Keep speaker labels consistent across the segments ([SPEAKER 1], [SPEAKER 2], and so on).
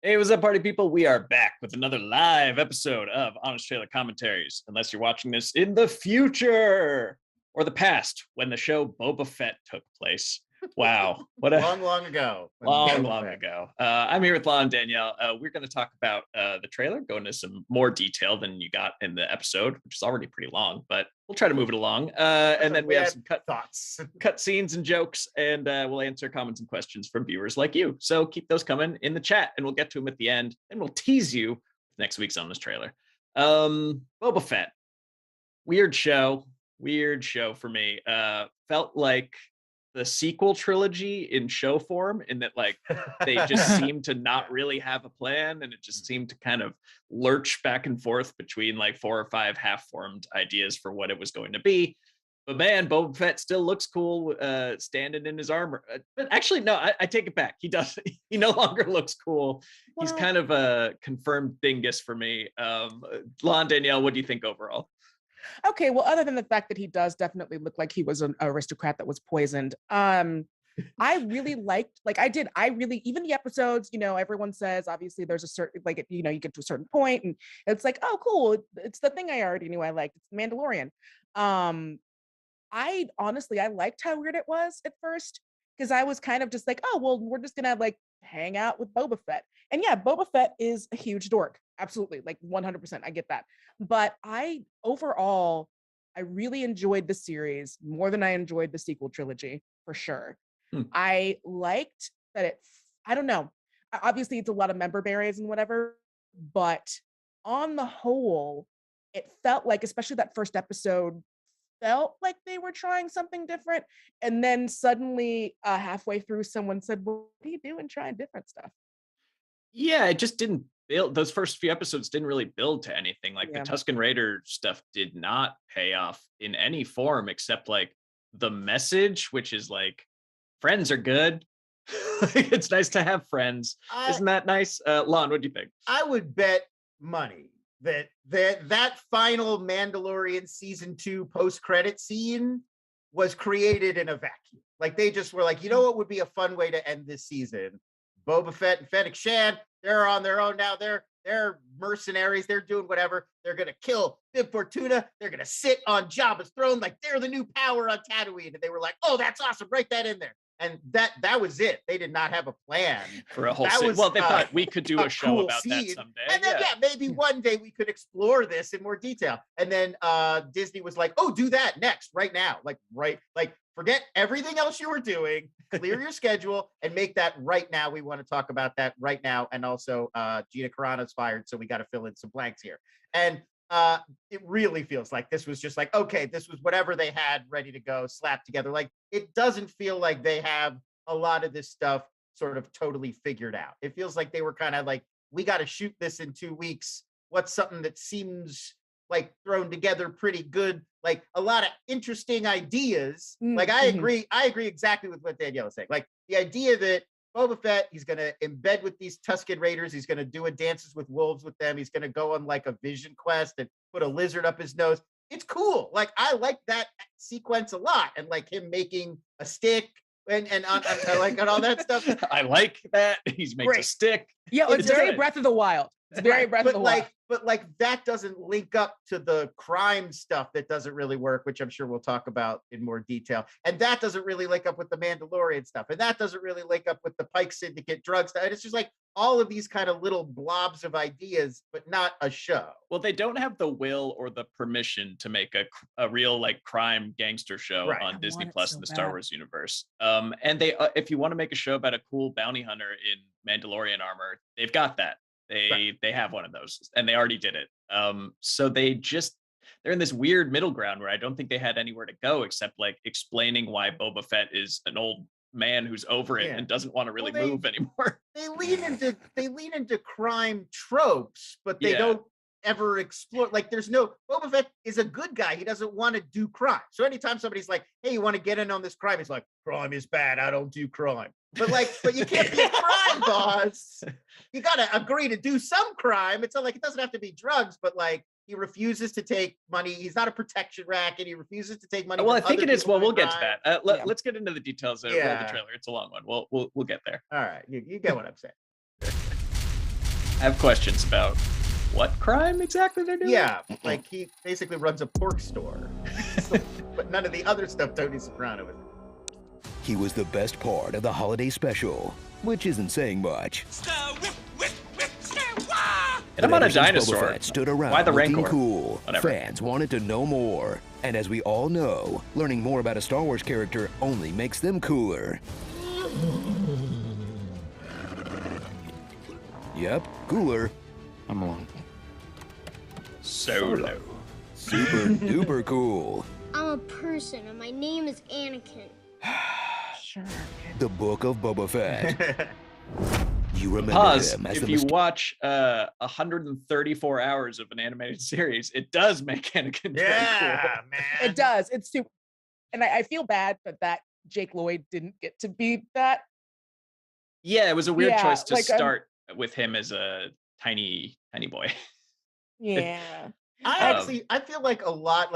[SPEAKER 1] Hey, what's up, party people? We are back with another live episode of Honest Trailer Commentaries. Unless you're watching this in the future or the past, when the show Boba Fett took place. Wow, what a
[SPEAKER 2] long ago.
[SPEAKER 1] Long ago. I'm here with Law and Danielle. We're going to talk about the trailer, go into some more detail than you got in the episode, which is already pretty long, but we'll try to move it along. And then we have some cut scenes and jokes, and we'll answer comments and questions from viewers like you. So keep those coming in the chat, and we'll get to them at the end, and we'll tease you next week's on this trailer. Boba Fett, weird show for me. Felt like the sequel trilogy in show form, in that like they just seem to not really have a plan, and it just seemed to kind of lurch back and forth between like 4 or 5 half-formed ideas for what it was going to be. But man, Boba Fett still looks cool standing in his armor. But actually, no, I take it back. He does. He no longer looks cool. Well, he's kind of a confirmed dingus for me. Lon, Danielle, what do you think overall?
[SPEAKER 3] Okay, well, other than the fact that he does definitely look like he was an aristocrat that was poisoned, I really liked, even the episodes, everyone says, obviously there's a certain, you get to a certain point and it's like, oh, cool. It's the thing I already knew I liked. It's the Mandalorian. I liked how weird it was at first, because I was kind of just like, oh, well, we're just gonna like hang out with Boba Fett. And yeah, Boba Fett is a huge dork. Absolutely. Like 100%. I get that. But overall, I really enjoyed the series more than I enjoyed the sequel trilogy, for sure. I liked that I don't know. Obviously, it's a lot of member berries and whatever, but on the whole, it felt like, especially that first episode, felt like they were trying something different. And then suddenly, halfway through, someone said, well, what are you doing trying different stuff?
[SPEAKER 1] Yeah, it just didn't build. Those first few episodes didn't really build to anything. Like the Tusken Raider stuff did not pay off in any form except like the message, which is like, friends are good. It's nice to have friends. Isn't that nice? Lon, what do you think?
[SPEAKER 2] I would bet money that final Mandalorian season 2 post-credit scene was created in a vacuum. Like they just were like, you know what would be a fun way to end this season? Boba Fett and Fennec Shand, they're on their own now. They're mercenaries. They're doing whatever. They're going to kill Bib Fortuna. They're going to sit on Jabba's throne like they're the new power on Tatooine. And they were like, oh, that's awesome. Write that in there. And that was it. They did not have a plan
[SPEAKER 1] for a whole season. Well, they thought we could do a show cool about that someday.
[SPEAKER 2] And then, maybe one day we could explore this in more detail. And then Disney was like, oh, do that next, right now. Forget everything else you were doing, clear your schedule, and make that right now. We want to talk about that right now. And also, Gina Carano's fired, so we got to fill in some blanks here. And it really feels like this was just like, okay, this was whatever they had ready to go, slapped together. Like, it doesn't feel like they have a lot of this stuff sort of totally figured out. It feels like they were kind of like, we got to shoot this in 2 weeks. What's something that seems like thrown together pretty good, like a lot of interesting ideas. Like I agree exactly with what Danielle was saying. Like the idea that Boba Fett, he's going to embed with these Tusken Raiders, he's going to do a Dances with Wolves with them, he's going to go on like a vision quest and put a lizard up his nose. It's cool. Like I like that sequence a lot, and like him making a stick and all that stuff.
[SPEAKER 1] I like that he's making a stick.
[SPEAKER 3] Yeah, it's very Breath of the Wild. It's very Breath of the Wild.
[SPEAKER 2] But like that doesn't link up to the crime stuff that doesn't really work, which I'm sure we'll talk about in more detail. And that doesn't really link up with the Mandalorian stuff. And that doesn't really link up with the Pike Syndicate drug stuff. And it's just like all of these kind of little blobs of ideas, but not a show.
[SPEAKER 1] Well, they don't have the will or the permission to make a real like crime gangster show on Disney Plus in the Star Wars universe. And they, if you want to make a show about a cool bounty hunter in Mandalorian armor, they've got that. They have one of those, and they already did it. So they're in this weird middle ground where I don't think they had anywhere to go except like explaining why Boba Fett is an old man who's over it and doesn't want to really move anymore.
[SPEAKER 2] They lean into crime tropes, but they don't ever explore. Like there's no, Boba Fett is a good guy. He doesn't want to do crime. So anytime somebody's like, hey, you want to get in on this crime? He's like, crime is bad. I don't do crime. But you can't be a crime boss. You got to agree to do some crime. It's not like, it doesn't have to be drugs, but like he refuses to take money. He's not a protection racket. He refuses to take money.
[SPEAKER 1] Well, I think it is. Well, we'll get to that. Let's get into the details of the trailer. It's a long one. We'll get there.
[SPEAKER 2] All right. You get what I'm saying.
[SPEAKER 1] have questions about what crime exactly they're doing.
[SPEAKER 2] Yeah, like he basically runs a pork store, but none of the other stuff Tony Soprano is.
[SPEAKER 4] He was the best part of the holiday special, which isn't saying much.
[SPEAKER 1] And I'm on a dinosaur.
[SPEAKER 4] Boba Fett stood around
[SPEAKER 1] Why the
[SPEAKER 4] looking
[SPEAKER 1] Rancor?
[SPEAKER 4] cool.
[SPEAKER 1] Whatever.
[SPEAKER 4] Fans wanted to know more. And as we all know, learning more about a Star Wars character only makes them cooler. Yep, cooler.
[SPEAKER 5] I'm alone.
[SPEAKER 1] Solo.
[SPEAKER 4] Super duper cool.
[SPEAKER 6] I'm a person and my name is Anakin.
[SPEAKER 3] Sure.
[SPEAKER 4] The Book of Boba Fett. You remember
[SPEAKER 1] Pause.
[SPEAKER 4] him as
[SPEAKER 1] If
[SPEAKER 4] the
[SPEAKER 1] you watch 134 hours of an animated series, it does make Anakin very
[SPEAKER 2] Yeah,
[SPEAKER 1] cool.
[SPEAKER 2] man.
[SPEAKER 3] It does. It's super. And I feel bad that Jake Lloyd didn't get to be that.
[SPEAKER 1] Yeah, it was a weird
[SPEAKER 3] Yeah,
[SPEAKER 1] choice to
[SPEAKER 3] like,
[SPEAKER 1] start with him as a tiny boy.
[SPEAKER 3] Yeah.
[SPEAKER 2] I feel like a lot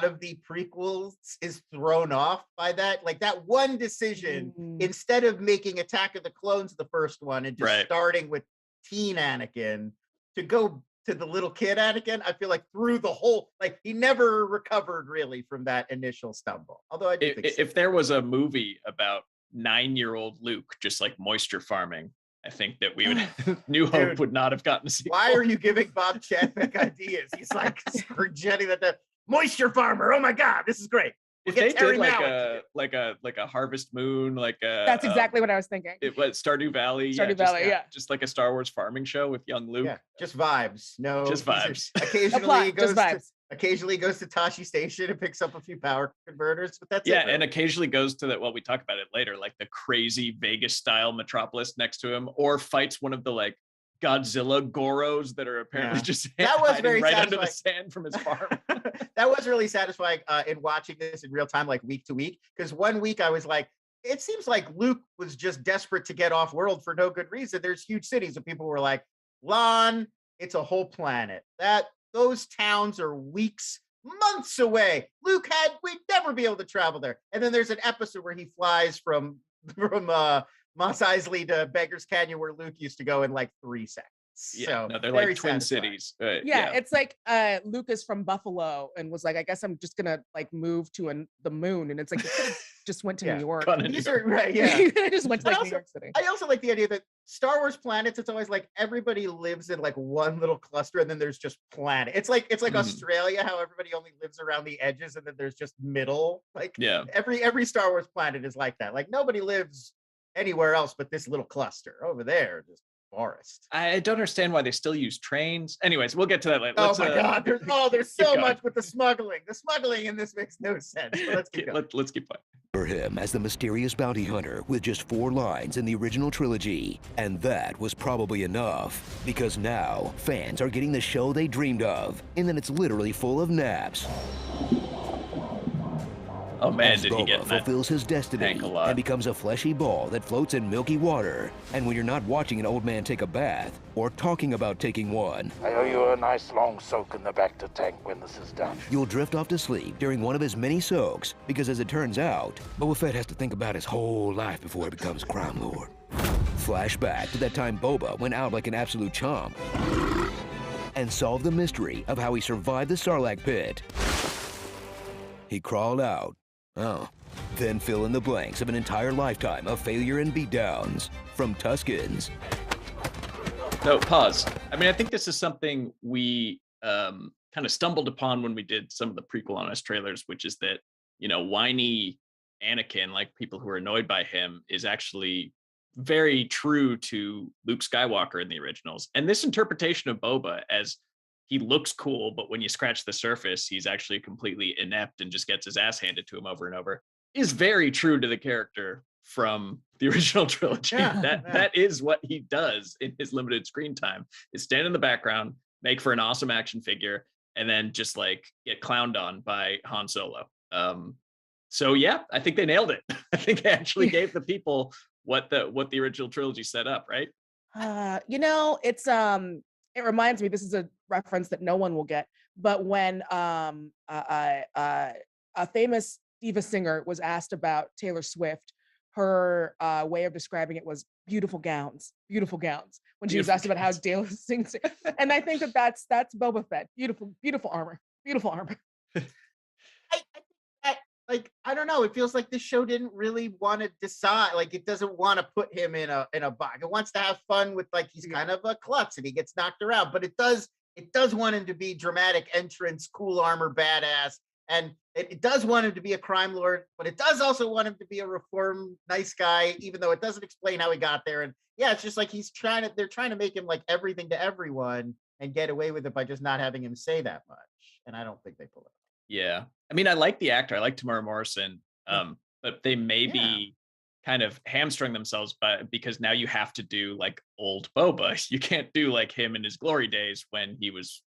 [SPEAKER 2] of the prequels is thrown off by that. Like that one decision, instead of making Attack of the Clones the first one and just starting with teen Anakin, to go to the little kid Anakin, I feel like through the whole, like he never recovered really from that initial stumble. Although I do think
[SPEAKER 1] If there was a movie about 9-year-old Luke just like moisture farming, I think that we would New Hope
[SPEAKER 2] Dude,
[SPEAKER 1] would not have gotten to see.
[SPEAKER 2] why are you giving Bob Chapek ideas? He's like forgetting that the moisture farmer. Oh my God, this is great.
[SPEAKER 1] If they did like a Harvest Moon, like a
[SPEAKER 3] That's exactly what I was thinking.
[SPEAKER 1] it was Stardew Valley.
[SPEAKER 3] Stardew Valley, yeah.
[SPEAKER 1] Just like a Star Wars farming show with young Luke.
[SPEAKER 2] Yeah, just vibes. No,
[SPEAKER 1] Just vibes.
[SPEAKER 2] Occasionally he goes to Tashi Station and picks up a few power converters, but that's it.
[SPEAKER 1] Yeah,
[SPEAKER 2] Really.
[SPEAKER 1] and occasionally goes to that. Well, we talk about it later, like the crazy Vegas style metropolis next to him, or fights one of the like Godzilla Goros that are apparently just
[SPEAKER 2] that was
[SPEAKER 1] hiding
[SPEAKER 2] very
[SPEAKER 1] right under
[SPEAKER 2] satisfying.
[SPEAKER 1] the sand from his farm.
[SPEAKER 2] That was really satisfying in watching this in real time, like week to week. Because one week I was like, it seems like Luke was just desperate to get off world for no good reason. There's huge cities, and people were like, Lon, it's a whole planet. Those towns are weeks, months away. We'd never be able to travel there. And then there's an episode where he flies from Mos Eisley to Beggar's Canyon, where Luke used to go in like 3 seconds.
[SPEAKER 1] Yeah,
[SPEAKER 2] So
[SPEAKER 1] no, they're
[SPEAKER 2] very
[SPEAKER 1] like twin
[SPEAKER 2] satisfying.
[SPEAKER 1] cities.
[SPEAKER 3] Yeah, it's like Luke is from Buffalo and was like, I guess I'm just gonna like move to the moon, and it's like you could have just went to New York.
[SPEAKER 2] These are right, yeah.
[SPEAKER 3] You just went to like New York City.
[SPEAKER 2] I also like the idea that Star Wars planets, it's always like everybody lives in like one little cluster, and then there's just planet. It's like Australia, how everybody only lives around the edges, and then there's just middle. Like every Star Wars planet is like that. Like nobody lives anywhere else but this little cluster over there. Just forest.
[SPEAKER 1] I don't understand why they still use trains. Anyways, we'll get to that later.
[SPEAKER 2] Oh my God, there's so much with the smuggling. The smuggling in this makes no sense. So let's keep going.
[SPEAKER 1] Let's keep playing.
[SPEAKER 4] For him as the mysterious bounty hunter with just 4 lines in the original trilogy. And that was probably enough, because now fans are getting the show they dreamed of, and then it's literally full of naps.
[SPEAKER 1] Oh man,
[SPEAKER 4] as
[SPEAKER 1] did he get
[SPEAKER 4] Boba
[SPEAKER 1] that
[SPEAKER 4] fulfills his destiny and becomes a fleshy ball that floats in milky water. And when you're not watching an old man take a bath or talking about taking one,
[SPEAKER 5] I owe you a nice long soak in the bacta tank when this is done.
[SPEAKER 4] you'll drift off to sleep during one of his many soaks, because as it turns out, Boba Fett has to think about his whole life before he becomes crime lord. Flashback to that time Boba went out like an absolute chomp and solved the mystery of how he survived the Sarlacc pit. He crawled out. Oh. Then fill in the blanks of an entire lifetime of failure and beatdowns from Tuskens.
[SPEAKER 1] No, pause. I mean, I think this is something we kind of stumbled upon when we did some of the prequel on us trailers, which is that, whiny Anakin, like people who are annoyed by him, is actually very true to Luke Skywalker in the originals. And this interpretation of Boba as he looks cool, but when you scratch the surface, he's actually completely inept and just gets his ass handed to him over and over, is very true to the character from the original trilogy. That is what he does in his limited screen time, is stand in the background, make for an awesome action figure, and then just like get clowned on by Han Solo. So yeah, I think they nailed it. I think they actually gave the people what the original trilogy set up, right?
[SPEAKER 3] It reminds me, this is a reference that no one will get, but when a famous diva singer was asked about Taylor Swift, her way of describing it was beautiful gowns when she was asked about how Dale sings. And I think that's Boba Fett. Beautiful armor.
[SPEAKER 2] I don't know. It feels like this show didn't really want to decide. Like, it doesn't want to put him in a box. It wants to have fun with, like, he's kind of a klutz and he gets knocked around, but it does want him to be dramatic entrance, cool armor, badass, and it does want him to be a crime lord, but it does also want him to be a reformed nice guy, even though it doesn't explain how he got there. And yeah, it's just like they're trying to make him like everything to everyone and get away with it by just not having him say that much. And I don't think they pull it off.
[SPEAKER 1] Yeah. I mean, I like the actor. I like Tamara Morrison, but they maybe kind of hamstring themselves because now you have to do like old Boba. You can't do like him in his glory days when he was,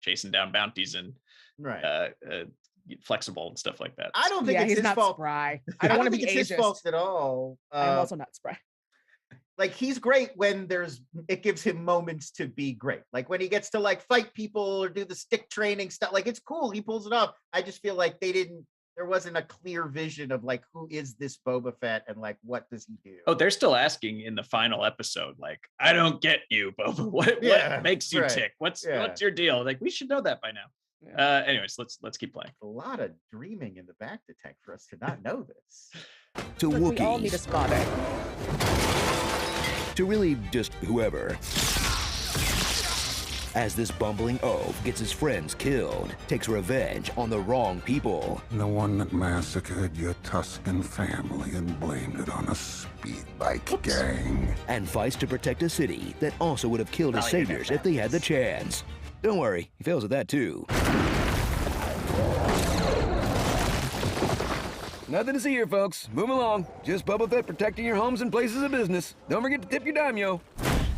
[SPEAKER 1] chasing down bounties and flexible and stuff like that.
[SPEAKER 2] I don't think it's
[SPEAKER 3] he's
[SPEAKER 2] his
[SPEAKER 3] not
[SPEAKER 2] fault.
[SPEAKER 3] spry. I don't want to be ageist.
[SPEAKER 2] His fault at all.
[SPEAKER 3] I'm also not spry.
[SPEAKER 2] Like, he's great when it gives him moments to be great. Like when he gets to like fight people or do the stick training stuff, like it's cool. He pulls it off. I just feel like there wasn't a clear vision of like, who is this Boba Fett and like, what does he do?
[SPEAKER 1] Oh, they're still asking in the final episode, like, I don't get you, Boba. What makes you tick? What's your deal? Like, we should know that by now. Yeah. Anyways, let's keep playing.
[SPEAKER 2] A lot of dreaming in the back to tank for us to not know this.
[SPEAKER 4] To Wookiees.
[SPEAKER 3] We all need a spotter.
[SPEAKER 4] To really just whoever. As this bumbling oaf gets his friends killed, takes revenge on the wrong people.
[SPEAKER 7] The one that massacred your Tusken family and blamed it on a speed bike gang.
[SPEAKER 4] And fights to protect a city that also would have killed his saviors if they had the chance. Don't worry, he fails at that too. Nothing to see here, folks. Move along. Just Boba Fett protecting your homes and places of business. Don't forget to tip your daimyo.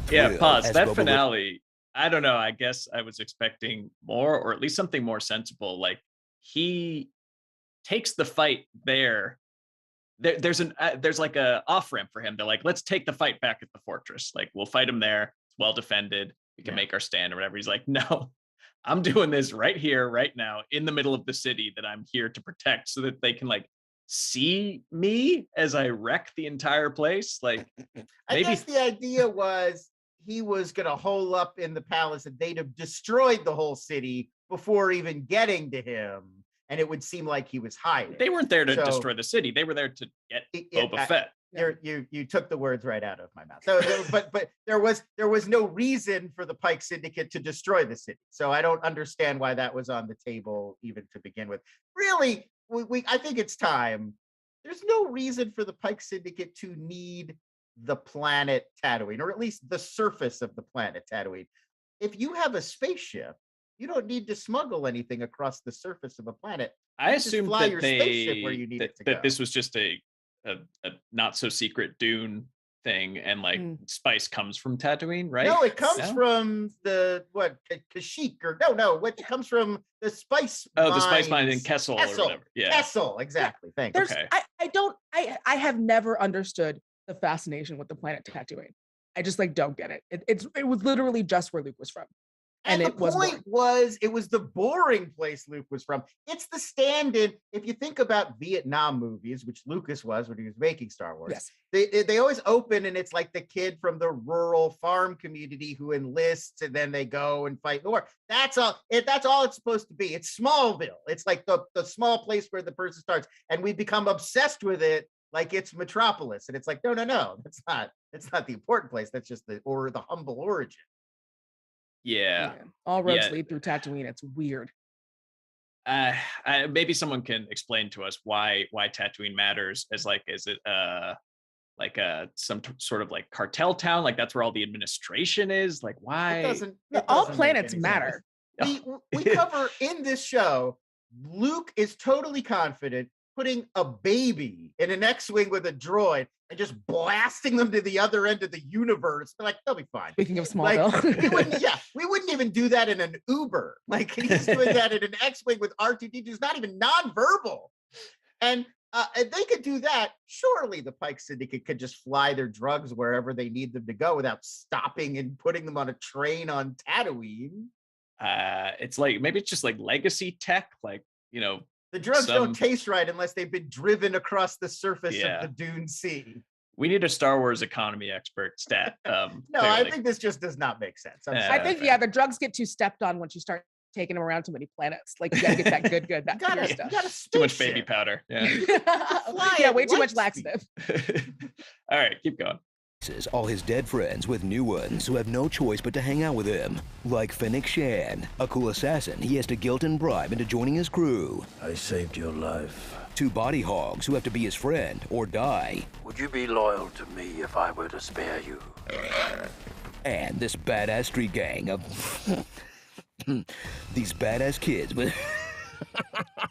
[SPEAKER 1] Yeah, pause. That finale, I don't know. I guess I was expecting more, or at least something more sensible. Like, he takes the fight there. There's like a off ramp for him. They're like, let's take the fight back at the fortress. Like, we'll fight him there. It's well defended. We can make our stand or whatever. He's like, no, I'm doing this right here, right now, in the middle of the city that I'm here to protect, so that they can like see me as I wreck the entire place. Like,
[SPEAKER 2] I guess the idea was he was going to hole up in the palace and they'd have destroyed the whole city before even getting to him. And it would seem like he was hiding.
[SPEAKER 1] They weren't there to destroy the city. They were there to get Boba Fett.
[SPEAKER 2] You took the words right out of my mouth. So, but there was no reason for the Pike Syndicate to destroy the city. So I don't understand why that was on the table even to begin with. Really, I think it's time. There's no reason for the Pike Syndicate to need the planet Tatooine, or at least the surface of the planet Tatooine. If you have a spaceship, you don't need to smuggle anything across the surface of a planet.
[SPEAKER 1] I assume
[SPEAKER 2] fly
[SPEAKER 1] that
[SPEAKER 2] your spaceship where you need it to go.
[SPEAKER 1] This was just a not so secret Dune thing, and like spice comes from Tatooine, right?
[SPEAKER 2] No, it comes from the Kashyyyk, or it comes from the spice.
[SPEAKER 1] The spice mine in Kessel or whatever. Yeah,
[SPEAKER 2] Kessel, exactly. Thank you.
[SPEAKER 1] Okay.
[SPEAKER 3] I have never understood the fascination with the planet Tatooine. I just like don't get it. It was literally just where Luke was from.
[SPEAKER 2] And the point was, it was the boring place Luke was from. It's the stand-in. If you think about Vietnam movies, which Lucas was when he was making Star Wars, they always open and it's like the kid from the rural farm community who enlists and then they go and fight the war. That's all it's supposed to be. It's Smallville. It's like the small place where the person starts, and we become obsessed with it like it's Metropolis. And it's like, no, that's not the important place. That's just the humble origin.
[SPEAKER 1] Yeah.
[SPEAKER 3] All roads lead through Tatooine. It's weird.
[SPEAKER 1] Maybe someone can explain to us why Tatooine matters. Is it some sort of like cartel town? Like that's where all the administration is? Like why?
[SPEAKER 3] All planets matter.
[SPEAKER 2] We cover in this show, Luke is totally confident putting a baby in an X-Wing with a droid and just blasting them to the other end of the universe. They're like, they'll be fine.
[SPEAKER 3] Speaking of Smallville.
[SPEAKER 2] We wouldn't even do that in an Uber. Like he's doing that in an X-Wing with R2D2, who's not even nonverbal. And they could do that. Surely the Pike Syndicate could just fly their drugs wherever they need them to go without stopping and putting them on a train on Tatooine.
[SPEAKER 1] It's like, maybe it's just like legacy tech, like,
[SPEAKER 2] The drugs don't taste right unless they've been driven across the surface of the Dune Sea.
[SPEAKER 1] We need a Star Wars economy expert stat.
[SPEAKER 2] No, I think this just does not make sense.
[SPEAKER 3] I think the drugs get too stepped on once you start taking them around too many planets. Like you gotta get that good that pure stuff.
[SPEAKER 1] Too much baby powder. Yeah.
[SPEAKER 3] Way too much laxative.
[SPEAKER 1] All right, keep going.
[SPEAKER 4] All his dead friends with new ones who have no choice but to hang out with him. Like Fennec Shan, a cool assassin he has to guilt and bribe into joining his crew.
[SPEAKER 8] I saved your life.
[SPEAKER 4] 2 body hogs who have to be his friend or die.
[SPEAKER 8] Would you be loyal to me if I were to spare you?
[SPEAKER 4] And this badass street gang of these badass kids with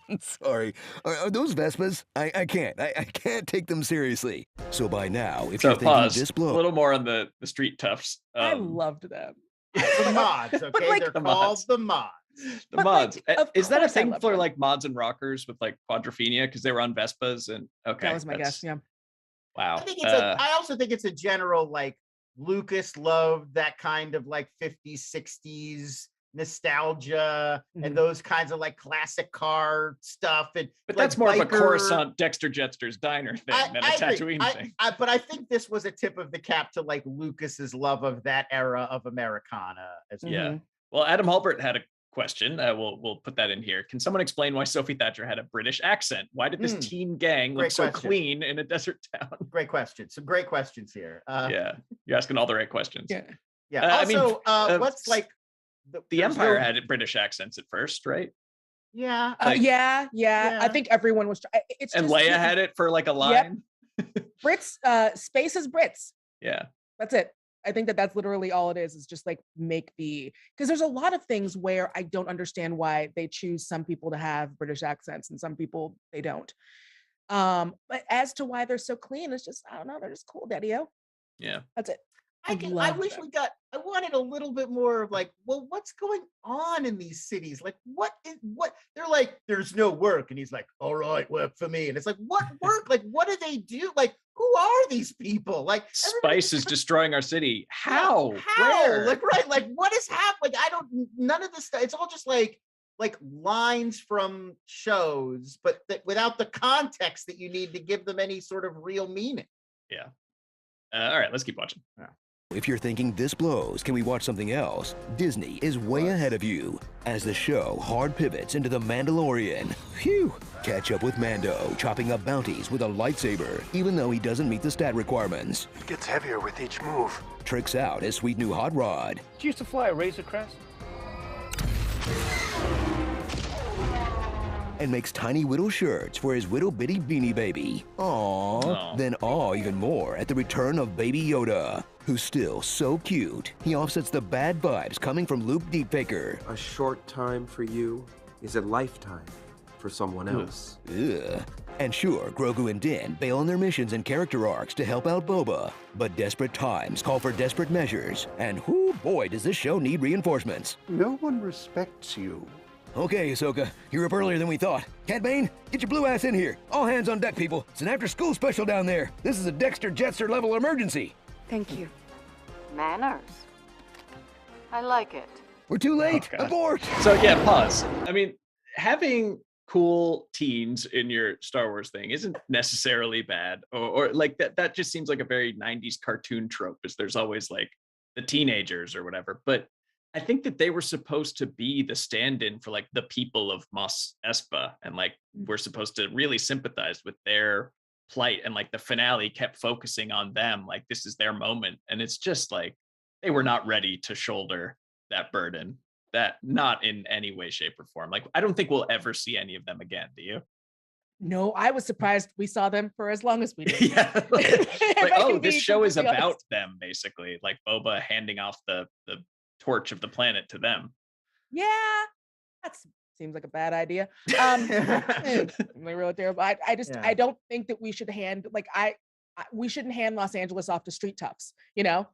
[SPEAKER 4] I'm sorry. Are those Vespas? I can't. I can't take them seriously. So by now, if you're thinking this blow,
[SPEAKER 1] a little more on the street toughs.
[SPEAKER 3] I loved them.
[SPEAKER 2] The mods, okay? Like, they're called the mods.
[SPEAKER 1] The mods. Is that a thing for like mods and rockers with like Quadrophenia? Because they were on Vespas and okay.
[SPEAKER 3] That was my guess. Yeah.
[SPEAKER 1] Wow.
[SPEAKER 2] I think it's I also think it's a general like Lucas loved that kind of like 50s, 60s nostalgia and those kinds of like classic car stuff. But
[SPEAKER 1] like that's more of a Coruscant Dexter Jettster's diner thing than a Tatooine thing.
[SPEAKER 2] But I think this was a tip of the cap to like Lucas's love of that era of Americana as well.
[SPEAKER 1] Yeah. Well, Adam Halbert had a question. We'll put that in here. Can someone explain why Sophie Thatcher had a British accent? Why did this teen gang look so clean in a desert town?
[SPEAKER 2] Great question. Some great questions here.
[SPEAKER 1] Yeah, you're asking all the right questions.
[SPEAKER 2] Yeah. Also, what's like
[SPEAKER 1] the Empire had British accents at first, right?
[SPEAKER 2] Yeah.
[SPEAKER 3] Yeah. I think everyone was. It's
[SPEAKER 1] and Leia had it for like a line.
[SPEAKER 3] Yep. Brits, space is Brits.
[SPEAKER 1] Yeah.
[SPEAKER 3] That's it. I think that's literally all it is just like because there's a lot of things where I don't understand why they choose some people to have British accents and some people they don't. But as to why they're so clean, it's just, I don't know, they're just cool, Daddy-o.
[SPEAKER 1] Yeah.
[SPEAKER 3] That's it.
[SPEAKER 2] I wanted a little bit more of like, well, what's going on in these cities? Like, what they're like, there's no work. And he's like, all right, work for me. And it's like, what work? Like, what do they do? Like, who are these people? Like,
[SPEAKER 1] Spice is destroying our city. How?
[SPEAKER 2] Where? Like, right. Like, what is happening? None of this stuff. It's all just like lines from shows, but without the context that you need to give them any sort of real meaning.
[SPEAKER 1] Yeah. All right, let's keep watching.
[SPEAKER 2] Yeah.
[SPEAKER 4] If you're thinking this blows, can we watch something else? Disney is way ahead of you as the show hard pivots into The Mandalorian. Phew! Catch up with Mando, chopping up bounties with a lightsaber, even though he doesn't meet the stat requirements.
[SPEAKER 8] It gets heavier with each move.
[SPEAKER 4] Tricks out his sweet new hot rod.
[SPEAKER 9] Did you used to fly a Razor Crest?
[SPEAKER 4] And makes tiny whittle shirts for his whittle bitty beanie baby. Aww. Then even more at the return of Baby Yoda, who's still so cute. He offsets the bad vibes coming from Luke Deepfaker.
[SPEAKER 10] A short time for you is a lifetime for someone else.
[SPEAKER 4] Ugh. And sure, Grogu and Din bail on their missions and character arcs to help out Boba. But desperate times call for desperate measures. And whoo boy, does this show need reinforcements.
[SPEAKER 7] No one respects you.
[SPEAKER 4] Okay, Ahsoka, you're up earlier than we thought. Cat Bane, get your blue ass in here. All hands on deck, people. It's an after-school special down there. This is a Dexter Jettster level emergency.
[SPEAKER 11] Thank you. Manners. I like it.
[SPEAKER 4] We're too late. Abort.
[SPEAKER 1] So yeah, pause. I mean, having cool teens in your Star Wars thing isn't necessarily bad, or like that just seems like a very 90s cartoon trope, is there's always like the teenagers or whatever. But I think that they were supposed to be the stand-in for like the people of Mos Espa, and like we're supposed to really sympathize with their plight, and like the finale kept focusing on them, like this is their moment, and it's just like they were not ready to shoulder that burden, that not in any way, shape, or form. Like I don't think we'll ever see any of them again. Do you?
[SPEAKER 3] No, I was surprised we saw them for as long as we did.
[SPEAKER 1] Yeah, like this show is about them basically, like Boba handing off the torch of the planet to them.
[SPEAKER 3] Yeah, that seems like a bad idea. Really terrible. I don't think that we should we shouldn't hand Los Angeles off to street toughs, you know.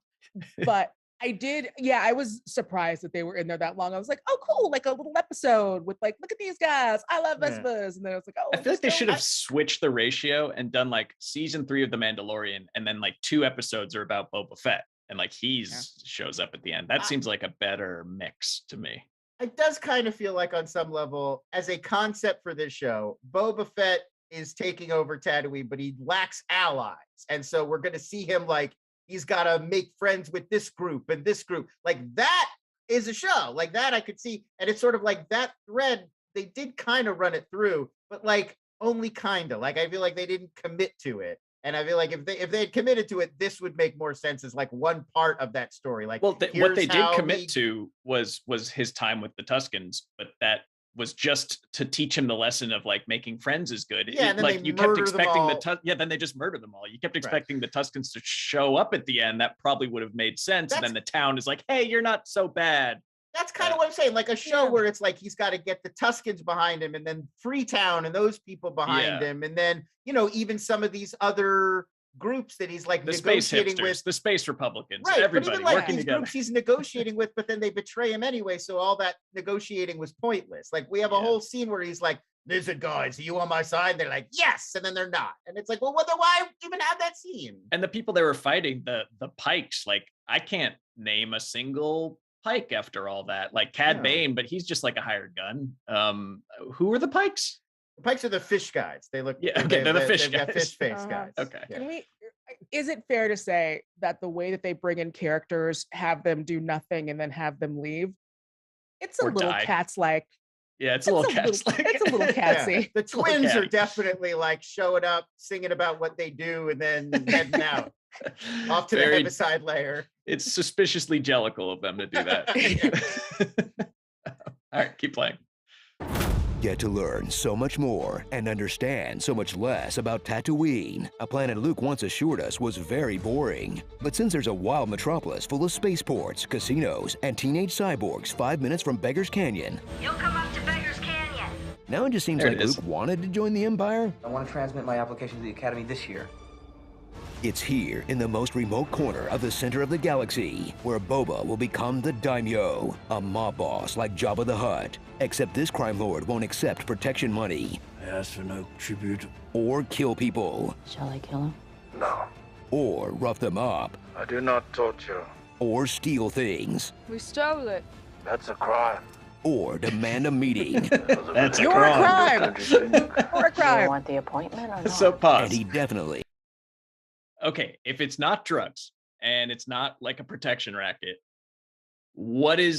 [SPEAKER 3] But I was surprised that they were in there that long. I was like, oh cool, like a little episode with like, look at these guys, I love Vespas. And then I was like, oh,
[SPEAKER 1] I feel like they should have switched the ratio and done like season 3 of The Mandalorian, and then like 2 episodes are about Boba Fett, and like shows up at the end. That seems like a better mix to me.
[SPEAKER 2] it does kind of feel like on some level, as a concept for this show, Boba Fett is taking over Tatooine, but he lacks allies. And so we're going to see him like, he's got to make friends with this group and this group. Like that is a show like that I could see. And it's sort of like that thread, they did kind of run it through, but like only kind of. Like I feel like they didn't commit to it. And I feel like if they had committed to it, this would make more sense as like one part of that story. Like,
[SPEAKER 1] well, what they did commit to was his time with the Tuskens, but that was just to teach him the lesson of like making friends is good.
[SPEAKER 2] Yeah, and then
[SPEAKER 1] like you kept expecting then they just murder them all. You kept expecting the Tuskens to show up at the end. That probably would have made sense. And then the town is like, hey, you're not so bad.
[SPEAKER 2] That's kind of what I'm saying. Like a show where it's like he's got to get the Tuskens behind him, and then Freetown and those people behind him, and then even some of these other groups that he's like
[SPEAKER 1] the
[SPEAKER 2] negotiating
[SPEAKER 1] space hipsters,
[SPEAKER 2] with,
[SPEAKER 1] the space Republicans,
[SPEAKER 2] right?
[SPEAKER 1] Everybody
[SPEAKER 2] but even like
[SPEAKER 1] working
[SPEAKER 2] these
[SPEAKER 1] together.
[SPEAKER 2] groups he's negotiating with, but then they betray him anyway. So all that negotiating was pointless. Like we have a whole scene where he's like, "Listen, guys, are you on my side?" And they're like, "Yes," and then they're not, and it's like, well, why even have that scene?
[SPEAKER 1] And the people they were fighting, the Pikes, like I can't name a single Pike after all that. Like Cad Bane, but he's just like a hired gun. Who are the Pikes?
[SPEAKER 2] The Pikes are the fish guys. They look
[SPEAKER 1] they're the fish guys.
[SPEAKER 2] Got fish face guys.
[SPEAKER 1] Okay.
[SPEAKER 3] Can is it fair to say that the way that they bring in characters, have them do nothing and then have them leave, it's a little Cats like?
[SPEAKER 1] Yeah, it's a little Cats like.
[SPEAKER 3] It's a little Catsy.
[SPEAKER 2] Yeah. The twins are definitely like showing up, singing about what they do, and then heading out off to the heaviside layer.
[SPEAKER 1] It's suspiciously jellical of them to do that. All right, keep playing.
[SPEAKER 4] Get to learn so much more and understand so much less about Tatooine, a planet Luke once assured us was very boring. But since there's a wild metropolis full of spaceports, casinos, and teenage cyborgs 5 minutes from Beggar's Canyon,
[SPEAKER 9] you'll come up to Beggar's Canyon.
[SPEAKER 4] Now it just seems like Luke wanted to join the Empire.
[SPEAKER 10] I want to transmit my application to the Academy this year.
[SPEAKER 4] It's here, in the most remote corner of the center of the galaxy, where Boba will become the Daimyo, a mob boss like Jabba the Hutt. Except this crime lord won't accept protection money.
[SPEAKER 8] I ask for no tribute.
[SPEAKER 4] Or kill people.
[SPEAKER 11] Shall I kill him?
[SPEAKER 8] No.
[SPEAKER 4] Or rough them up.
[SPEAKER 8] I do not torture.
[SPEAKER 4] Or steal things.
[SPEAKER 11] We stole it.
[SPEAKER 8] That's a crime.
[SPEAKER 4] Or demand a meeting.
[SPEAKER 1] That's
[SPEAKER 3] a crime. Or a crime.
[SPEAKER 11] Do you want the appointment or not?
[SPEAKER 1] So pause.
[SPEAKER 4] And he definitely.
[SPEAKER 1] Okay, if it's not drugs and it's not like a protection racket, what do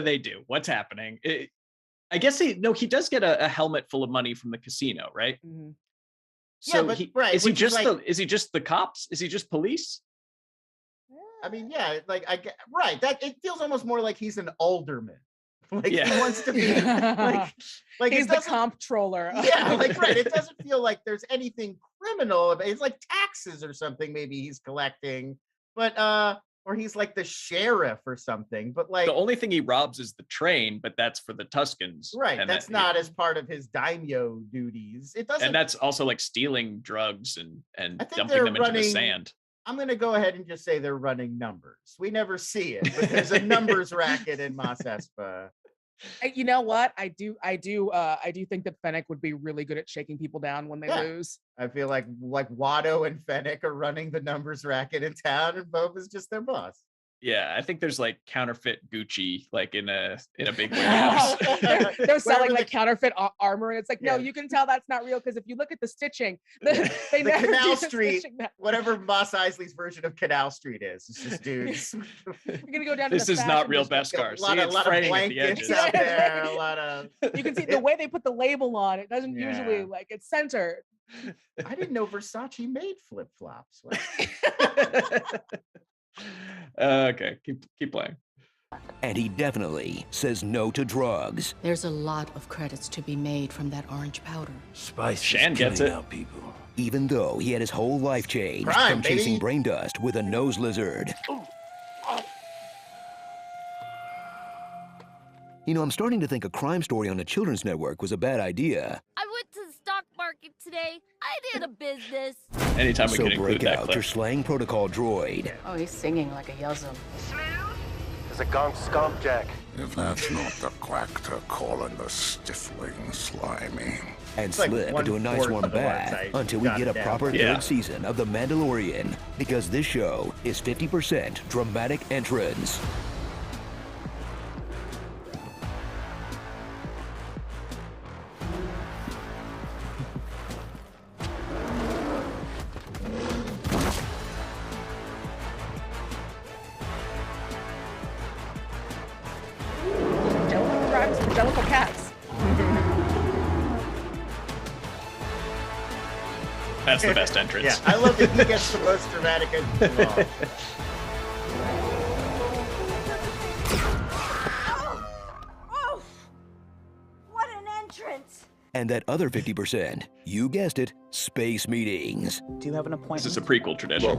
[SPEAKER 1] they do? What's happening? I guess he does get a helmet full of money from the casino, right?
[SPEAKER 3] Mm-hmm.
[SPEAKER 1] So
[SPEAKER 2] is he just
[SPEAKER 1] the cops? Is he just police?
[SPEAKER 2] I mean, yeah, like that it feels almost more like he's an alderman. Like he wants to be like
[SPEAKER 3] he's the comptroller.
[SPEAKER 2] Yeah, like it doesn't feel like there's anything criminal about it. It's like taxes or something maybe he's collecting, but or he's like the sheriff or something. But like
[SPEAKER 1] the only thing he robs is the train, but that's for the Tuskens.
[SPEAKER 2] Right. And that's not as part of his daimyo duties. It doesn't.
[SPEAKER 1] And that's also like stealing drugs and dumping them into the sand.
[SPEAKER 2] I'm going to go ahead and just say they're running numbers. We never see it, but there's a numbers racket in Mos Espa.
[SPEAKER 3] You know what? I do think that Fennec would be really good at shaking people down when they lose.
[SPEAKER 2] I feel like Watto and Fennec are running the numbers racket in town, and Boba's just their boss.
[SPEAKER 1] Yeah, I think there's like counterfeit Gucci like in a big warehouse.
[SPEAKER 3] They're selling like counterfeit armor, and it's like, no, you can tell that's not real because if you look at the stitching, they
[SPEAKER 2] the
[SPEAKER 3] never
[SPEAKER 2] Canal
[SPEAKER 3] do
[SPEAKER 2] Street,
[SPEAKER 3] stitching.
[SPEAKER 2] whatever Mos Eisley's version of Canal Street is. It's just dudes.
[SPEAKER 3] You're gonna go down.
[SPEAKER 1] This
[SPEAKER 3] to the
[SPEAKER 1] is not real Beskar.
[SPEAKER 2] A lot of blankets out there. A lot of.
[SPEAKER 3] You can see the way they put the label on. It doesn't usually like it's centered.
[SPEAKER 2] I didn't know Versace made flip flops.
[SPEAKER 1] Okay, keep playing.
[SPEAKER 4] And he definitely says no to drugs.
[SPEAKER 12] There's a lot of credits to be made from that orange powder.
[SPEAKER 8] Spice
[SPEAKER 1] Shan
[SPEAKER 8] is
[SPEAKER 1] gets
[SPEAKER 8] killing
[SPEAKER 1] it.
[SPEAKER 8] out people.
[SPEAKER 4] Even though he had his whole life changed from chasing brain dust with a nose lizard. You know, I'm starting to think a crime story on the Children's Network was a bad idea.
[SPEAKER 6] I went to the stock market today. I did a business.
[SPEAKER 1] Anytime we
[SPEAKER 4] So
[SPEAKER 1] can include
[SPEAKER 4] break
[SPEAKER 1] that
[SPEAKER 4] out
[SPEAKER 1] clip.
[SPEAKER 4] your slang protocol droid.
[SPEAKER 11] Oh, he's singing like a Yuzum.
[SPEAKER 5] There's a gunk skunk jack.
[SPEAKER 7] If that's not the quactor calling the stifling slimy.
[SPEAKER 4] And
[SPEAKER 2] It's like
[SPEAKER 4] slip into a nice
[SPEAKER 2] 1/4
[SPEAKER 4] warm
[SPEAKER 2] of the
[SPEAKER 4] bath
[SPEAKER 2] words I
[SPEAKER 4] until we
[SPEAKER 2] jotted
[SPEAKER 4] get a
[SPEAKER 2] down.
[SPEAKER 4] proper
[SPEAKER 1] Yeah.
[SPEAKER 4] third season of The Mandalorian. Because this show is 50% dramatic entrance.
[SPEAKER 1] That's the best entrance.
[SPEAKER 2] Yeah, I love that he gets the most dramatic entrance of all.
[SPEAKER 9] Oh, what an entrance!
[SPEAKER 4] And that other 50%, you guessed it, space meetings.
[SPEAKER 13] Do you have an appointment?
[SPEAKER 1] This is a prequel tradition.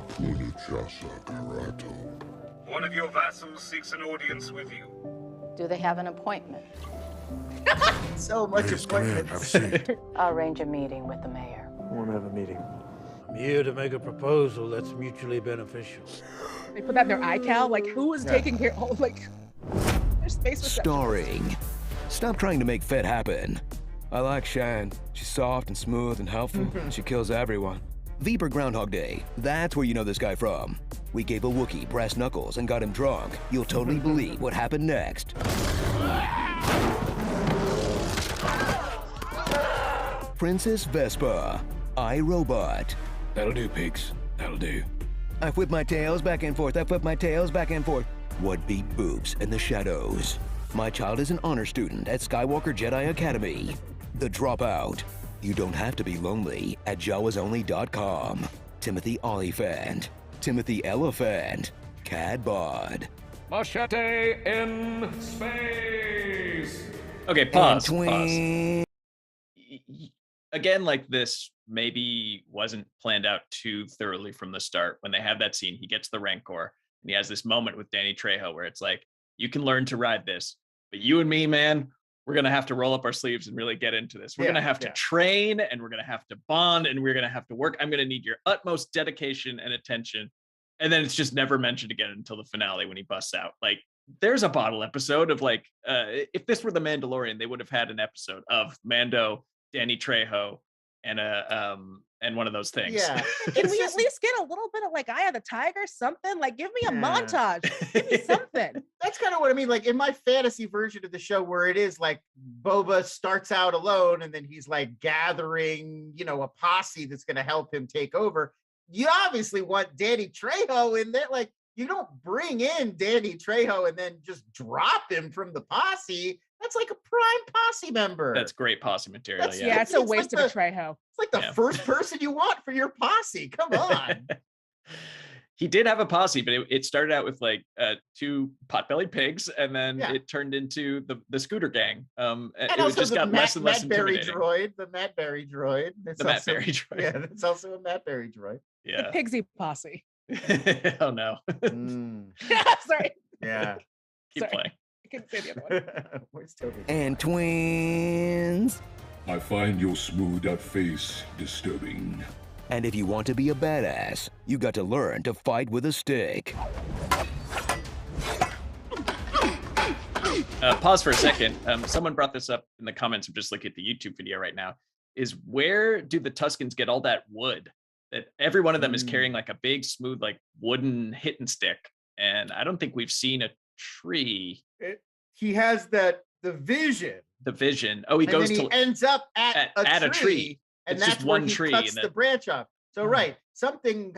[SPEAKER 14] One of your vassals seeks an audience with you.
[SPEAKER 11] Do they have an appointment?
[SPEAKER 2] So much appointments.
[SPEAKER 11] I'll arrange a meeting with the mayor.
[SPEAKER 10] I want to have a meeting.
[SPEAKER 15] I'm here to make a proposal that's mutually beneficial.
[SPEAKER 3] They put that in their iCal. Like, who is taking care of, like, their space reception?
[SPEAKER 4] Starring. Stop trying to make Fett happen. I like Shan. She's soft and smooth and helpful. She kills everyone. V for Groundhog Day. That's where you know this guy from. We gave a Wookiee brass knuckles and got him drunk. You'll totally believe what happened next. Princess Vespa. iRobot. That'll do, pigs. That'll do. I whip my tails back and forth. I whip my tails back and forth. What beat boobs in the shadows? My child is an honor student at Skywalker Jedi Academy. The Dropout. You don't have to be lonely at jawasonly.com. Timothy Oliphant. Timothy Elephant. Cad Bod.
[SPEAKER 16] Machete in space.
[SPEAKER 1] Okay, pause. Again, like this maybe wasn't planned out too thoroughly from the start. When they have that scene, he gets the Rancor, and he has this moment with Danny Trejo where it's like, you can learn to ride this, but you and me, man, we're going to have to roll up our sleeves and really get into this. We're going to have to train, and we're going to have to bond, and we're going to have to work. I'm going to need your utmost dedication and attention. And then it's just never mentioned again until the finale when he busts out. Like, there's a bottle episode of like, if this were the Mandalorian, they would have had an episode of Mando, Danny Trejo, and one of those things.
[SPEAKER 3] Yeah. Can we at least get a little bit of like Eye of the Tiger, something? Like, give me a montage. Give me something.
[SPEAKER 2] That's kind of what I mean. Like in my fantasy version of the show, where it is like Boba starts out alone and then he's like gathering, you know, a posse that's going to help him take over. You obviously want Danny Trejo in there. Like, you don't bring in Danny Trejo and then just drop him from the posse. That's like a prime posse member.
[SPEAKER 1] That's great posse material.
[SPEAKER 3] Yeah, it's a waste of a Trejo.
[SPEAKER 2] It's like the first person you want for your posse. Come on.
[SPEAKER 1] He did have a posse, but it started out with like 2 potbelly pigs, and then it turned into the scooter gang.
[SPEAKER 2] And
[SPEAKER 1] it
[SPEAKER 2] also
[SPEAKER 1] just got less and less intimidating.
[SPEAKER 2] The Matt Berry droid. Yeah, that's also a Matt Berry droid.
[SPEAKER 1] Yeah.
[SPEAKER 3] The Pigsy posse.
[SPEAKER 1] Oh no.
[SPEAKER 3] Sorry.
[SPEAKER 2] Yeah.
[SPEAKER 1] Keep playing.
[SPEAKER 3] I couldn't say the other one.
[SPEAKER 4] And twins.
[SPEAKER 7] I find your smoothed out face disturbing.
[SPEAKER 4] And if you want to be a badass, you got to learn to fight with a stick.
[SPEAKER 1] Pause for a second. Someone brought this up in the comments. I'm just looking at the YouTube video right now. Is where do the Tuskens get all that wood? That every one of them is carrying like a big, smooth, like wooden hitting stick. And I don't think we've seen a tree.
[SPEAKER 2] He has the vision.
[SPEAKER 1] The vision. Oh, he goes
[SPEAKER 2] and then
[SPEAKER 1] to
[SPEAKER 2] he ends up at a tree. And
[SPEAKER 1] it's
[SPEAKER 2] that's
[SPEAKER 1] just one
[SPEAKER 2] where he
[SPEAKER 1] tree
[SPEAKER 2] cuts
[SPEAKER 1] and then...
[SPEAKER 2] the branch off. So something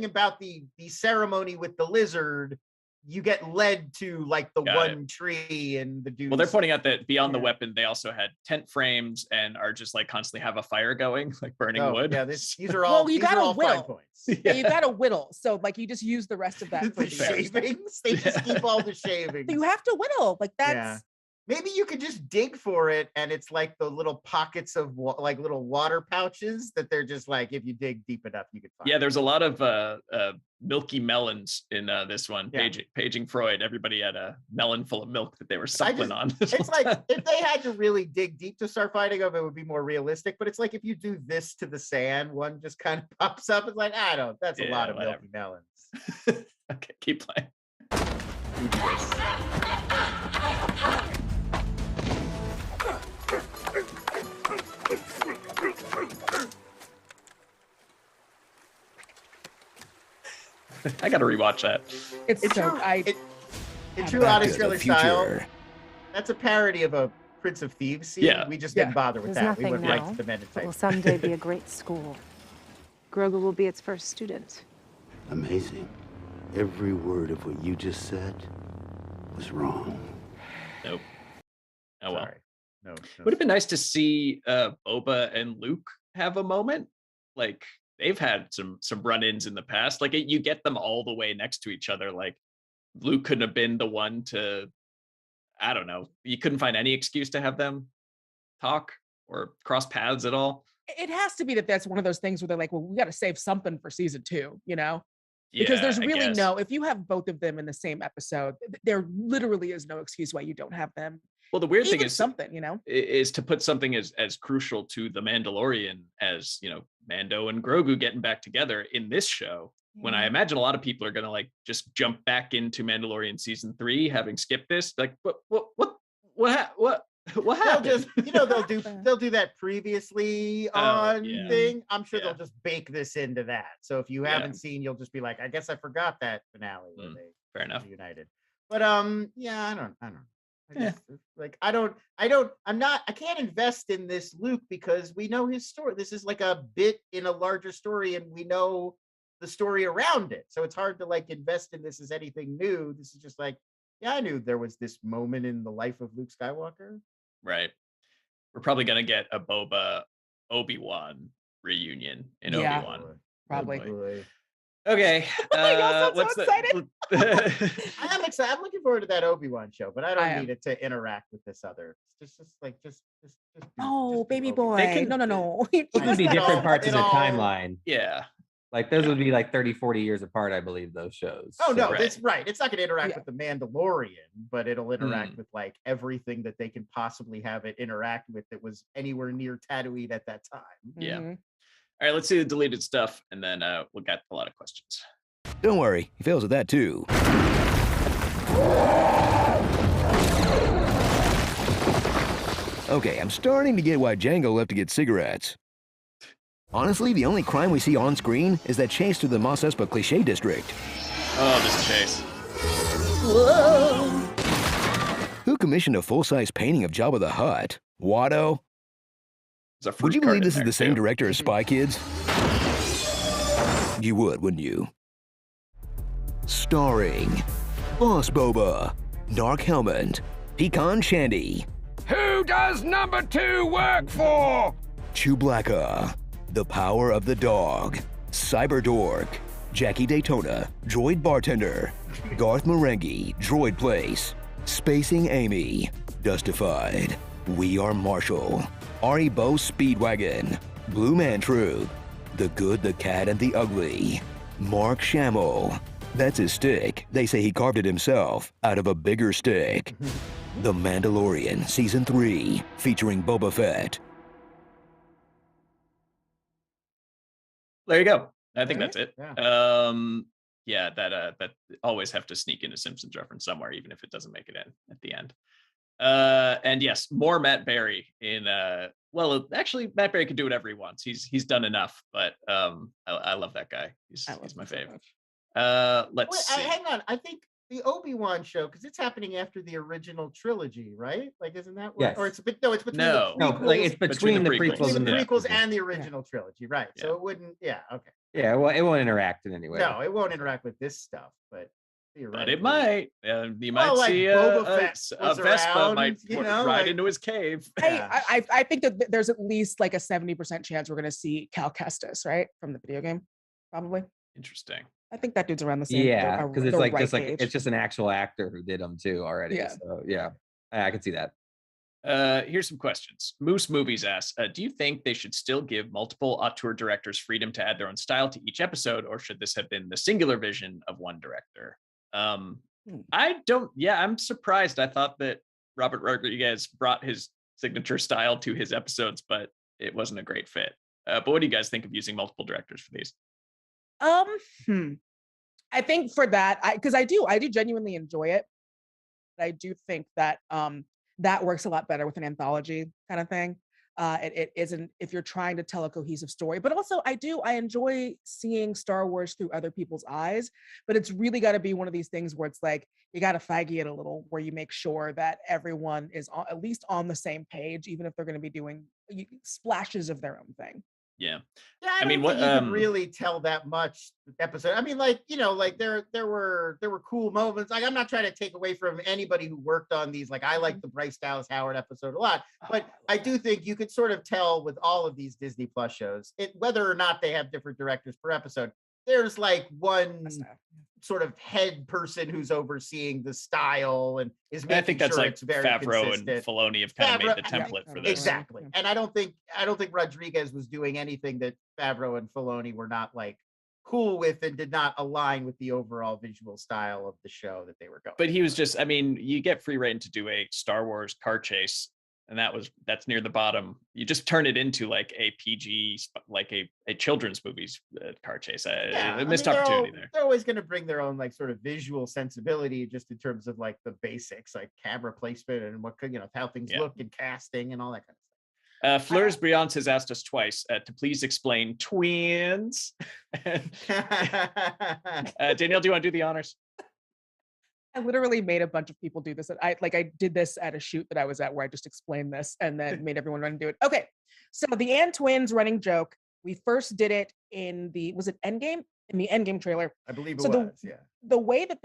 [SPEAKER 2] about the ceremony with the lizard, you get led to like the one tree and the dude.
[SPEAKER 1] Well, they're pointing out that beyond the weapon, they also had tent frames and are just like constantly have a fire going, like burning wood.
[SPEAKER 2] Yeah, these are all.
[SPEAKER 3] Well, you got to whittle.
[SPEAKER 2] Points.
[SPEAKER 3] Yeah, you got to whittle. So like you just use the rest of that.
[SPEAKER 2] The shavings. They just keep all the shavings.
[SPEAKER 3] You have to whittle. Like that's.
[SPEAKER 2] Yeah. Maybe you could just dig for it, and it's like the little pockets of like little water pouches that they're just like, if you dig deep enough, you could find.
[SPEAKER 1] Yeah, there's a lot of milky melons in this one.
[SPEAKER 2] Yeah.
[SPEAKER 1] Paging Freud, everybody had a melon full of milk that they were suckling on.
[SPEAKER 2] It's like if they had to really dig deep to start fighting them, it would be more realistic. But it's like if you do this to the sand, one just kind of pops up. It's like, that's a lot of milky melons.
[SPEAKER 1] Okay, keep playing. I gotta rewatch that.
[SPEAKER 3] It's so
[SPEAKER 2] in true Odyssey Trailer style. That's a parody of a Prince of Thieves scene.
[SPEAKER 1] Yeah.
[SPEAKER 2] We just didn't bother with that. We went right to the men in
[SPEAKER 17] It will someday be a great school. Grogu will be its first student.
[SPEAKER 18] Amazing. Every word of what you just said was wrong.
[SPEAKER 1] Nope. Oh well.
[SPEAKER 2] No.
[SPEAKER 1] Would have been nice to see Boba and Luke have a moment. like they've had some run-ins in the past. Like you get them all the way next to each other. Like Luke couldn't have been the one to, I don't know. You couldn't find any excuse to have them talk or cross paths at all.
[SPEAKER 3] It has to be that's one of those things where they're like, well, we got to save something for season 2, you know? Because there's really if you have both of them in the same episode, there literally is no excuse why you don't have them.
[SPEAKER 1] Well, the weird thing is
[SPEAKER 3] something, you know,
[SPEAKER 1] is to put something as crucial to the Mandalorian as, you know, Mando and Grogu getting back together in this show. When I imagine a lot of people are going to like just jump back into Mandalorian season 3, having skipped this, like what happened?
[SPEAKER 2] They'll do that previously on thing. I'm sure they'll just bake this into that. So if you haven't seen, you'll just be like, I guess I forgot that finale where they
[SPEAKER 1] fair enough
[SPEAKER 2] united. But I don't. I can't invest in this Luke because we know his story. This is like a bit in a larger story, and we know the story around it. So it's hard to like invest in this as anything new. This is just like, yeah, I knew there was this moment in the life of Luke Skywalker.
[SPEAKER 1] Right. We're probably gonna get a Boba Obi-Wan reunion in Obi-Wan.
[SPEAKER 3] Probably.
[SPEAKER 1] Okay.
[SPEAKER 3] What's so excited?
[SPEAKER 2] I am excited. I'm looking forward to that Obi-Wan show, but I don't need it to interact with this other. Just
[SPEAKER 3] baby boy. No.
[SPEAKER 13] It would be different parts of the timeline.
[SPEAKER 1] Yeah.
[SPEAKER 13] Like those would be like 30, 40 years apart, I believe, those shows.
[SPEAKER 2] Oh, no, that's right. It's not going to interact with the Mandalorian, but it'll interact with like everything that they can possibly have it interact with that was anywhere near Tatooine at that time.
[SPEAKER 1] Yeah. All right, let's see the deleted stuff, and then we'll get a lot of questions.
[SPEAKER 4] Don't worry, he fails at that too. Okay, I'm starting to get why Django left to get cigarettes. Honestly, the only crime we see on screen is that chase through the Mos Espa cliché district.
[SPEAKER 1] Oh, this chase.
[SPEAKER 4] Whoa. Who commissioned a full-size painting of Jabba the Hutt? Watto? Would you believe this is the same director as Spy Kids? You would, wouldn't you? Starring Boss Boba, Dark Helmet, Pecan Shandy.
[SPEAKER 16] Who does number 2 work for?
[SPEAKER 4] Chewbacca, The Power of the Dog, Cyber Dork, Jackie Daytona, Droid Bartender, Garth Marenghi, Droid Place, Spacing Amy, Dustified, We Are Marshall, Ari Bo Speedwagon, Blue Man Troop, The Good, the Cat, and the Ugly, Mark Shamel. That's his stick. They say he carved it himself out of a bigger stick. The Mandalorian Season 3, featuring Boba Fett.
[SPEAKER 1] There you go. I think that's it. Yeah. That always have to sneak in a Simpsons reference somewhere, even if it doesn't make it in at the end. And yes, more Matt Berry in well, actually Matt Berry can do whatever he wants. He's done enough, but I love that guy. He's my favorite. Let's see.
[SPEAKER 2] Hang on. I think the Obi-Wan show, because it's happening after the original trilogy, right? Like, isn't that what?
[SPEAKER 13] Yes.
[SPEAKER 2] Or it's it's between the prequels,
[SPEAKER 13] like it's between the prequels
[SPEAKER 2] and the prequels and the original trilogy, right? Yeah. So it wouldn't. Yeah. Okay.
[SPEAKER 13] Yeah. Well, it won't interact in any way.
[SPEAKER 2] No, it won't interact with this stuff, but
[SPEAKER 1] it might. You might
[SPEAKER 2] like
[SPEAKER 1] see
[SPEAKER 2] Boba Fett
[SPEAKER 1] a Vespa
[SPEAKER 2] around,
[SPEAKER 1] might ride into his cave.
[SPEAKER 3] I think that there's at least like a 70% chance we're going to see Cal Kestis, right, from the video game, probably.
[SPEAKER 1] Interesting.
[SPEAKER 3] I think that dude's around the same.
[SPEAKER 13] Yeah, because it's like
[SPEAKER 3] age.
[SPEAKER 13] it's just an actual actor who did them too already.
[SPEAKER 3] Yeah.
[SPEAKER 13] So yeah, I can see that.
[SPEAKER 1] Here's some questions. Moose Movies asks, do you think they should still give multiple auteur directors freedom to add their own style to each episode, or should this have been the singular vision of one director? I don't. Yeah, I'm surprised. I thought that Robert Rodriguez brought his signature style to his episodes, but it wasn't a great fit. But what do you guys think of using multiple directors for these?
[SPEAKER 3] I think for that, because I do genuinely enjoy it. But I do think that that works a lot better with an anthology kind of thing. It isn't if you're trying to tell a cohesive story, but also I enjoy seeing Star Wars through other people's eyes, but it's really got to be one of these things where it's like, you got to Feige it a little, where you make sure that everyone is at least on the same page, even if they're going to be doing splashes of their own thing.
[SPEAKER 1] Yeah.
[SPEAKER 2] Yeah, I
[SPEAKER 1] mean,
[SPEAKER 2] don't think
[SPEAKER 1] what
[SPEAKER 2] you could really tell that much episode. I mean, like, you know, like there were cool moments. Like, I'm not trying to take away from anybody who worked on these. Like, I like the Bryce Dallas Howard episode a lot, but I do think you could sort of tell with all of these Disney Plus shows, whether or not they have different directors per episode. There's like one sort of head person who's overseeing the style and is making
[SPEAKER 1] I think that's
[SPEAKER 2] sure
[SPEAKER 1] like
[SPEAKER 2] it's very
[SPEAKER 1] Favreau
[SPEAKER 2] consistent.
[SPEAKER 1] and Filoni have kind of made the template for this.
[SPEAKER 2] Exactly. And I don't think Rodriguez was doing anything that Favreau and Filoni were not like cool with and did not align with the overall visual style of the show that they were going.
[SPEAKER 1] But he was just, I mean, you get free reign to do a Star Wars car chase, and that's near the bottom. You just turn it into like a PG, like a children's movies car chase. A missed opportunity there.
[SPEAKER 2] They're always going to bring their own like sort of visual sensibility, just in terms of like the basics, like camera placement and what could, you know, how things look and casting and all that kind of stuff.
[SPEAKER 1] Fleurs Briance has asked us twice to please explain twins. Danielle, do you want to do the honors?
[SPEAKER 3] I literally made a bunch of people do this. I did this at a shoot that I was at where I just explained this and then made everyone run and do it. Okay, so the Ann twins running joke. We first did it in was it Endgame? In the Endgame trailer.
[SPEAKER 2] I believe it was, yeah.
[SPEAKER 3] The way that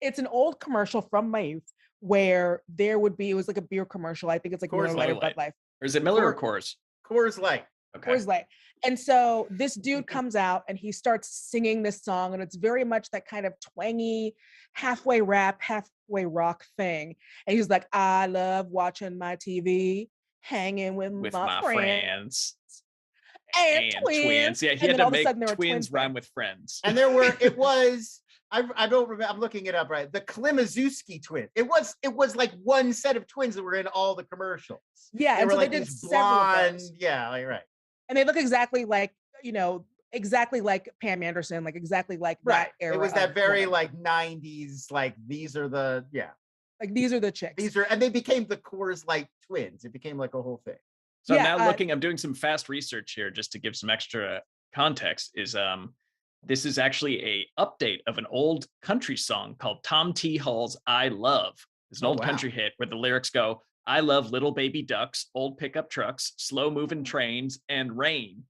[SPEAKER 3] it's an old commercial from my youth where it was like a beer commercial. I think it's like Miller Lite or Bud Light.
[SPEAKER 1] Or is it Miller or Coors?
[SPEAKER 2] Coors Light.
[SPEAKER 1] Okay.
[SPEAKER 3] Coors Light. And so this dude comes out and he starts singing this song, and it's very much that kind of twangy, halfway rap, halfway rock thing. And he's like, I love watching my TV, hanging with my friends. And twins.
[SPEAKER 1] Yeah, he had to make twins rhyme with friends.
[SPEAKER 2] And I don't remember, I'm looking it up, right? The Klimaszewski twins. It was like one set of twins that were in all the commercials.
[SPEAKER 3] Yeah, and so
[SPEAKER 2] like
[SPEAKER 3] they did
[SPEAKER 2] these
[SPEAKER 3] several
[SPEAKER 2] blonde,
[SPEAKER 3] of those.
[SPEAKER 2] yeah, like, right.
[SPEAKER 3] And they look exactly like, exactly like Pam Anderson, like exactly like that era.
[SPEAKER 2] It was that very like 90s, like these are the,
[SPEAKER 3] like these are the chicks.
[SPEAKER 2] And they became the Coors Light twins. It became like a whole thing.
[SPEAKER 1] So I'm now I'm doing some fast research here just to give some extra context. This is actually a update of an old country song called Tom T. Hall's I Love. It's an old country hit where the lyrics go, I love little baby ducks, old pickup trucks, slow moving trains, and rain.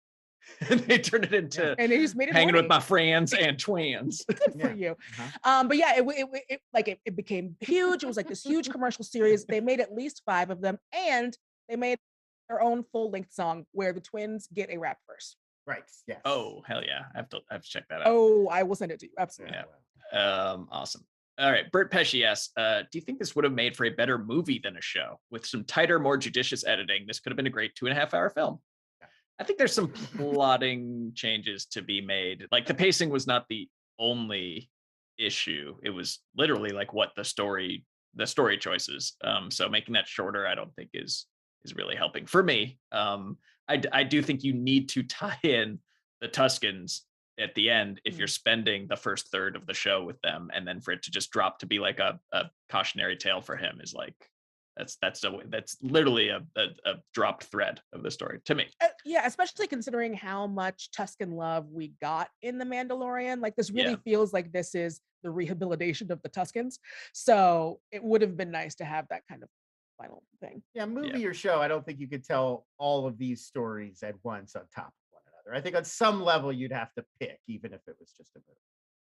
[SPEAKER 1] And they turned it into
[SPEAKER 3] and they just made it
[SPEAKER 1] hanging with my friends and twins.
[SPEAKER 3] Good for you. But yeah, it became huge. It was like this huge commercial series. They made at least 5 of them, and they made their own full-length song where the twins get a rap verse.
[SPEAKER 2] Right. Yes.
[SPEAKER 1] Oh, hell yeah. I have to check that out.
[SPEAKER 3] Oh, I will send it to you. Absolutely.
[SPEAKER 1] Yeah. Awesome. All right. Bert Pesci asks, do you think this would have made for a better movie than a show? With some tighter, more judicious editing, this could have been a great 2.5-hour film. I think there's some plotting changes to be made. Like the pacing was not the only issue. It was literally like what the story choices. So making that shorter, I don't think is really helping for me. I do think you need to tie in the Tuskens at the end if you're spending the first third of the show with them, and then for it to just drop to be like a cautionary tale for him is like that's literally a dropped thread of the story to me.
[SPEAKER 3] Yeah, especially considering how much Tusken love we got in The Mandalorian. Like this really feels like this is the rehabilitation of the Tuskens. So it would have been nice to have that kind of final thing.
[SPEAKER 2] Yeah, movie or show, I don't think you could tell all of these stories at once on top of one another. I think on some level you'd have to pick, even if it was just a movie.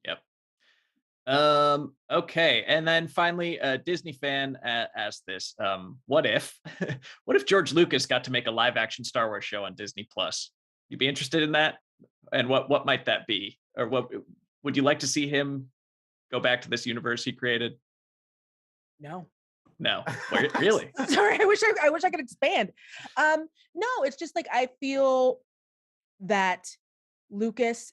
[SPEAKER 1] Yep. Okay, and then finally, a Disney fan asked this: what if George Lucas got to make a live-action Star Wars show on Disney Plus? You'd be interested in that? And what might that be? Or what would you like to see him go back to this universe he created?
[SPEAKER 3] No.
[SPEAKER 1] Really?
[SPEAKER 3] Sorry, I wish I could expand. No, it's just like I feel that Lucas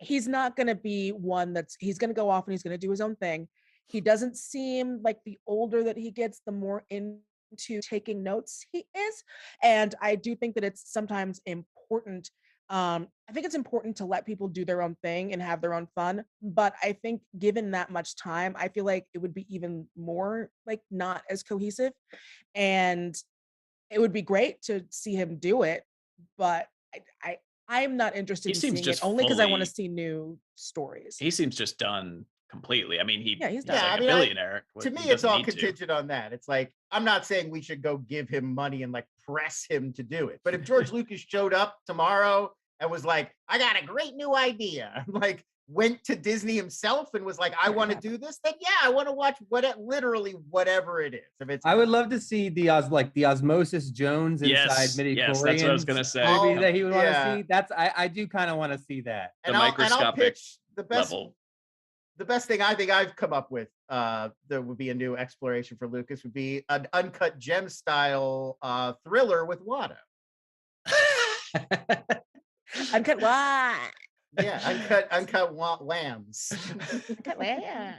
[SPEAKER 3] he's not going to be one he's going to go off and he's going to do his own thing. He doesn't seem like the older that he gets, the more into taking notes he is. And I do think that it's sometimes important. I think it's important to let people do their own thing and have their own fun. But I think given that much time, I feel like it would be even more like not as cohesive. And it would be great to see him do it. But I'm not interested in seeing it only because I want to see new stories.
[SPEAKER 1] He seems just done completely. I mean, he's
[SPEAKER 2] I
[SPEAKER 1] like a
[SPEAKER 2] mean,
[SPEAKER 1] billionaire.
[SPEAKER 2] To
[SPEAKER 1] He
[SPEAKER 2] me, it's
[SPEAKER 1] doesn't
[SPEAKER 2] all
[SPEAKER 1] need to.
[SPEAKER 2] contingent on that. It's like, I'm not saying we should go give him money and like press him to do it. But if George Lucas showed up tomorrow and was like, I got a great new idea, like went to Disney himself and was like, I want to do this, then yeah, I want to watch literally whatever it is. If it's
[SPEAKER 13] I would love to see the Osmosis Jones inside midi-chlorians.
[SPEAKER 1] Yes, that's what I was gonna say.
[SPEAKER 13] Movie that he would want to
[SPEAKER 2] Yeah.
[SPEAKER 13] see. That's I do kind of want to see that.
[SPEAKER 2] and I'll pitch the best
[SPEAKER 1] level.
[SPEAKER 2] The best thing I think I've come up with that would be a new exploration for Lucas would be an Uncut Gem style thriller with Watto.
[SPEAKER 3] Uncut what?
[SPEAKER 2] Yeah, uncut lambs.
[SPEAKER 3] Uncut lamb.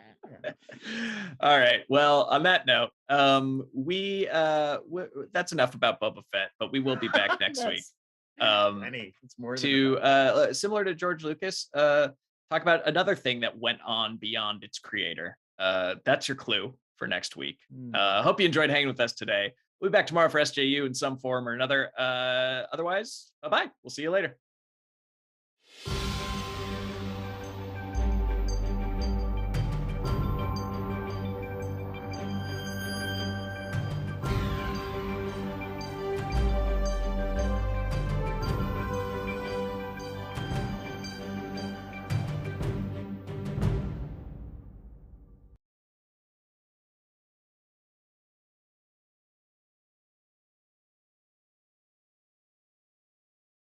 [SPEAKER 1] All right. Well, on that note, that's enough about Boba Fett, but we will be back next week.
[SPEAKER 2] It's more than
[SPEAKER 1] To similar to George Lucas, talk about another thing that went on beyond its creator. That's your clue for next week. Hope you enjoyed hanging with us today. We'll be back tomorrow for SJU in some form or another. Otherwise, bye-bye. We'll see you later.